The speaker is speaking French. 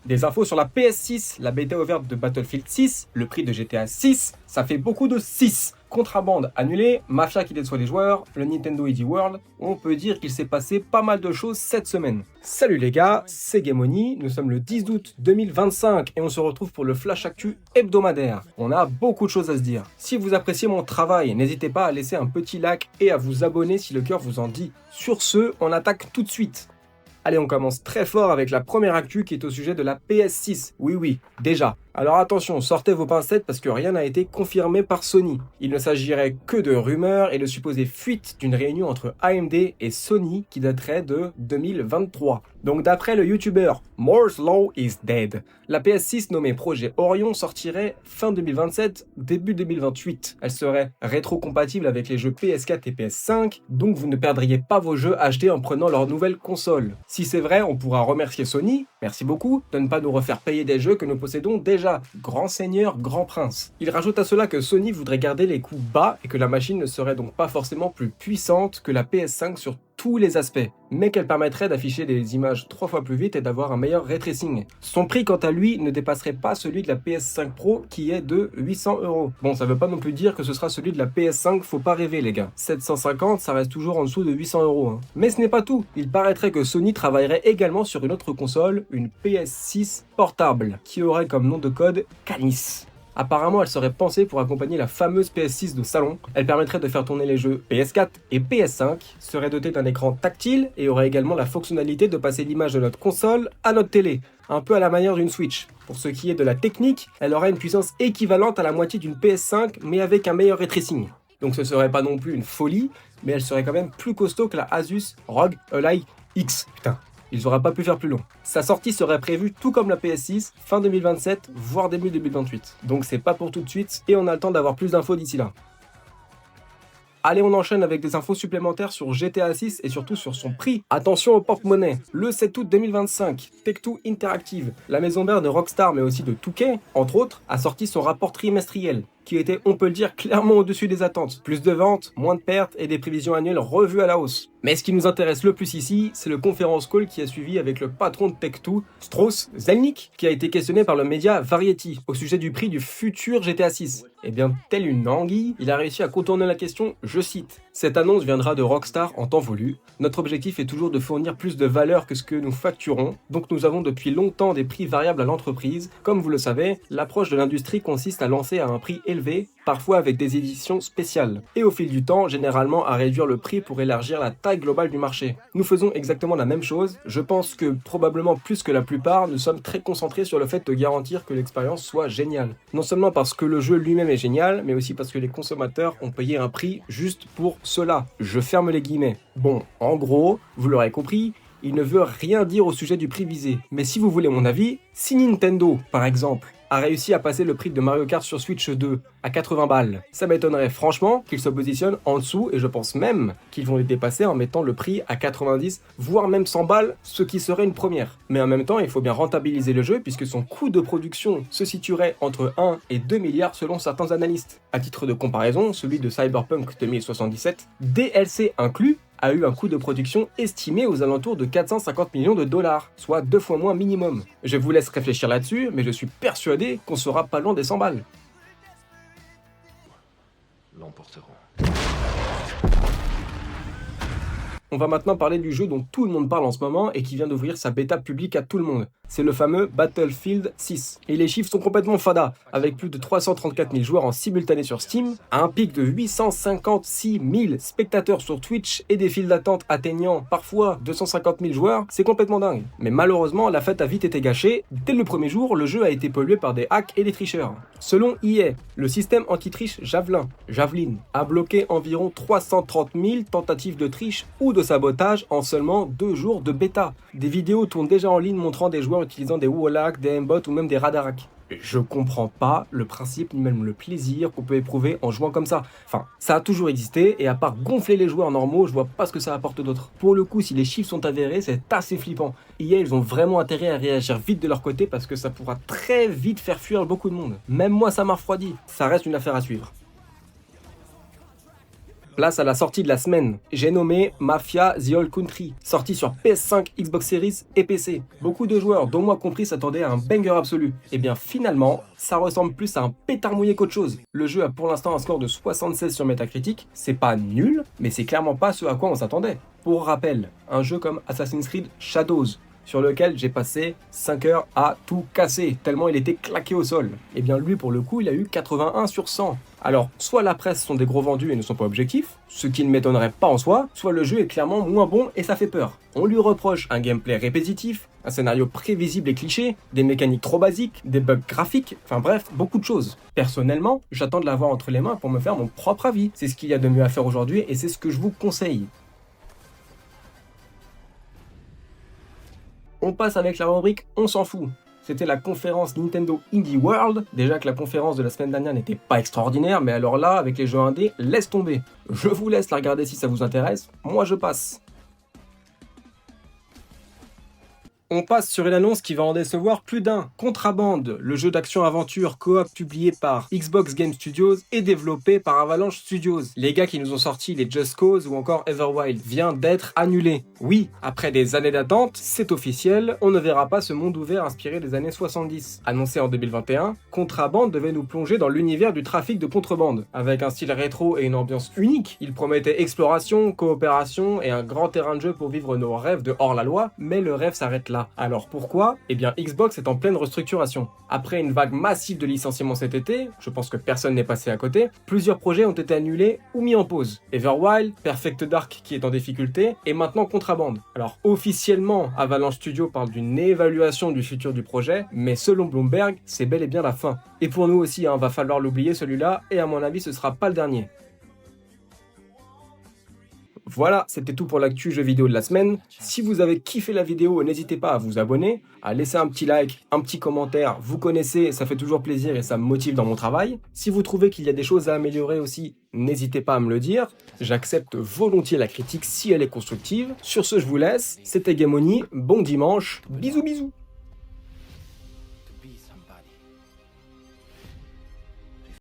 Des infos sur la PS6, la bêta ouverte de Battlefield 6, le prix de GTA 6, ça fait beaucoup de 6. Contrabande annulée, Mafia qui déçoit les joueurs, le Nintendo Indie World, on peut dire qu'il s'est passé pas mal de choses cette semaine. Salut les gars, c'est Gamoni, nous sommes le 10 août 2025 et on se retrouve pour le Flash Actu hebdomadaire. On a beaucoup de choses à se dire. Si vous appréciez mon travail, n'hésitez pas à laisser un petit like et à vous abonner si le cœur vous en dit. Sur ce, on attaque tout de suite. Allez, on commence très fort avec la première actu qui est au sujet de la PS6. Oui, déjà. Alors attention, sortez vos pincettes parce que rien n'a été confirmé par Sony. Il ne s'agirait que de rumeurs et de supposées fuites d'une réunion entre AMD et Sony qui daterait de 2023. Donc d'après le youtubeur Moore's Law is Dead, la PS6 nommée Projet Orion sortirait fin 2027, début 2028. Elle serait rétro-compatible avec les jeux PS4 et PS5, donc vous ne perdriez pas vos jeux achetés en prenant leur nouvelle console. Si c'est vrai, on pourra remercier Sony, merci beaucoup, de ne pas nous refaire payer des jeux que nous possédons déjà. Grand seigneur, grand prince. Il rajoute à cela que Sony voudrait garder les coûts bas et que la machine ne serait donc pas forcément plus puissante que la PS5 sur tous les aspects, mais qu'elle permettrait d'afficher des images 3 fois plus vite et d'avoir un meilleur ray tracing. Son prix quant à lui ne dépasserait pas celui de la PS5 Pro qui est de 800€. Bon, ça veut pas non plus dire que ce sera celui de la PS5, faut pas rêver les gars. 750, ça reste toujours en dessous de 800€. Hein. Mais ce n'est pas tout, il paraîtrait que Sony travaillerait également sur une autre console, une PS6 portable, qui aurait comme nom de code Canis. Apparemment, elle serait pensée pour accompagner la fameuse PS6 de salon. Elle permettrait de faire tourner les jeux PS4 et PS5, serait dotée d'un écran tactile et aurait également la fonctionnalité de passer l'image de notre console à notre télé, un peu à la manière d'une Switch. Pour ce qui est de la technique, elle aurait une puissance équivalente à la moitié d'une PS5, mais avec un meilleur ray tracing. Donc ce serait pas non plus une folie, mais elle serait quand même plus costaud que la Asus ROG Ally X. Putain. Ils n'auraient pas pu faire plus long. Sa sortie serait prévue tout comme la PS6, fin 2027, voire début 2028. Donc c'est pas pour tout de suite, et on a le temps d'avoir plus d'infos d'ici là. Allez, on enchaîne avec des infos supplémentaires sur GTA 6 et surtout sur son prix. Attention au porte-monnaie. Le 7 août 2025, Take-Two Interactive, la maison mère de Rockstar mais aussi de 2K, entre autres, a sorti son rapport trimestriel, qui était, on peut le dire, clairement au-dessus des attentes. Plus de ventes, moins de pertes et des prévisions annuelles revues à la hausse. Mais ce qui nous intéresse le plus ici, c'est le conference call qui a suivi avec le patron de Take-Two, Strauss Zelnick, qui a été questionné par le média Variety au sujet du prix du futur GTA 6. Et bien, tel une anguille, il a réussi à contourner la question, je cite. Cette annonce viendra de Rockstar en temps voulu. Notre objectif est toujours de fournir plus de valeur que ce que nous facturons, donc nous avons depuis longtemps des prix variables à l'entreprise. Comme vous le savez, l'approche de l'industrie consiste à lancer à un prix élevé, parfois avec des éditions spéciales, et au fil du temps, généralement à réduire le prix pour élargir la taille globale du marché. Nous faisons exactement la même chose, je pense que probablement plus que la plupart, nous sommes très concentrés sur le fait de garantir que l'expérience soit géniale. Non seulement parce que le jeu lui-même est génial, mais aussi parce que les consommateurs ont payé un prix juste pour cela. Je ferme les guillemets. Bon, en gros, vous l'aurez compris, il ne veut rien dire au sujet du prix visé. Mais si vous voulez mon avis, si Nintendo, par exemple, a réussi à passer le prix de Mario Kart sur Switch 2 à 80 balles, ça m'étonnerait franchement qu'ils se positionnent en dessous et je pense même qu'ils vont les dépasser en mettant le prix à 90 voire même 100 balles, ce qui serait une première. Mais en même temps, il faut bien rentabiliser le jeu puisque son coût de production se situerait entre 1 et 2 milliards selon certains analystes. À titre de comparaison, celui de Cyberpunk 2077, DLC inclus, a eu un coût de production estimé aux alentours de 450 millions de dollars, soit 2 fois moins minimum. Je vous laisse réfléchir là-dessus, mais je suis persuadé qu'on sera pas loin des 100 balles. L'emporteront. On va maintenant parler du jeu dont tout le monde parle en ce moment et qui vient d'ouvrir sa bêta publique à tout le monde. C'est le fameux Battlefield 6. Et les chiffres sont complètement fada, avec plus de 334 000 joueurs en simultané sur Steam, un pic de 856 000 spectateurs sur Twitch et des files d'attente atteignant parfois 250 000 joueurs, c'est complètement dingue. Mais malheureusement, la fête a vite été gâchée. Dès le premier jour, le jeu a été pollué par des hacks et des tricheurs. Selon EA, le système anti-triche Javelin, a bloqué environ 330 000 tentatives de triche ou de sabotage en seulement 2 jours de bêta. Des vidéos tournent déjà en ligne montrant des joueurs utilisant des wallhacks, des aimbots ou même des radarhacks. Je comprends pas le principe ni même le plaisir qu'on peut éprouver en jouant comme ça. Enfin, ça a toujours existé et à part gonfler les joueurs normaux, je vois pas ce que ça apporte d'autre. Pour le coup, si les chiffres sont avérés, c'est assez flippant. EA, ils ont vraiment intérêt à réagir vite de leur côté parce que ça pourra très vite faire fuir beaucoup de monde. Même moi, ça m'a refroidi. Ça reste une affaire à suivre. Place à la sortie de la semaine. J'ai nommé Mafia The Old Country, sorti sur PS5, Xbox Series et PC. Beaucoup de joueurs, dont moi compris, s'attendaient à un banger absolu. Et bien finalement, ça ressemble plus à un pétard mouillé qu'autre chose. Le jeu a pour l'instant un score de 76 sur Metacritic, c'est pas nul, mais c'est clairement pas ce à quoi on s'attendait. Pour rappel, un jeu comme Assassin's Creed Shadows, sur lequel j'ai passé 5 heures à tout casser, tellement il était claqué au sol. Et bien lui, pour le coup, il a eu 81 sur 100. Alors, soit la presse sont des gros vendus et ne sont pas objectifs, ce qui ne m'étonnerait pas en soi, soit le jeu est clairement moins bon et ça fait peur. On lui reproche un gameplay répétitif, un scénario prévisible et cliché, des mécaniques trop basiques, des bugs graphiques, enfin bref, beaucoup de choses. Personnellement, j'attends de l'avoir entre les mains pour me faire mon propre avis. C'est ce qu'il y a de mieux à faire aujourd'hui et c'est ce que je vous conseille. On passe avec la rubrique On s'en fout. C'était la conférence Nintendo Indie World. Déjà que la conférence de la semaine dernière n'était pas extraordinaire, mais alors là, avec les jeux indés, laisse tomber. Je vous laisse la regarder si ça vous intéresse, moi je passe. On passe sur une annonce qui va en décevoir plus d'un. Contraband, le jeu d'action-aventure coop publié par Xbox Game Studios et développé par Avalanche Studios. Les gars qui nous ont sorti les Just Cause ou encore Everwild vient d'être annulé. Oui, après des années d'attente, c'est officiel, on ne verra pas ce monde ouvert inspiré des années 70. Annoncé en 2021, Contraband devait nous plonger dans l'univers du trafic de contrebande. Avec un style rétro et une ambiance unique, il promettait exploration, coopération et un grand terrain de jeu pour vivre nos rêves de hors-la-loi, mais le rêve s'arrête là. Alors pourquoi ? Eh bien Xbox est en pleine restructuration. Après une vague massive de licenciements cet été, je pense que personne n'est passé à côté, plusieurs projets ont été annulés ou mis en pause. Everwild, Perfect Dark qui est en difficulté, et maintenant Contraband. Alors officiellement, Avalanche Studios parle d'une évaluation du futur du projet, mais selon Bloomberg, c'est bel et bien la fin. Et pour nous aussi, va falloir l'oublier celui-là, et à mon avis ce sera pas le dernier. Voilà, c'était tout pour l'actu jeux vidéo de la semaine. Si vous avez kiffé la vidéo, n'hésitez pas à vous abonner, à laisser un petit like, un petit commentaire. Vous connaissez, ça fait toujours plaisir et ça me motive dans mon travail. Si vous trouvez qu'il y a des choses à améliorer aussi, n'hésitez pas à me le dire. J'accepte volontiers la critique si elle est constructive. Sur ce, je vous laisse. C'était Gamoni. Bon dimanche. Bisous bisous.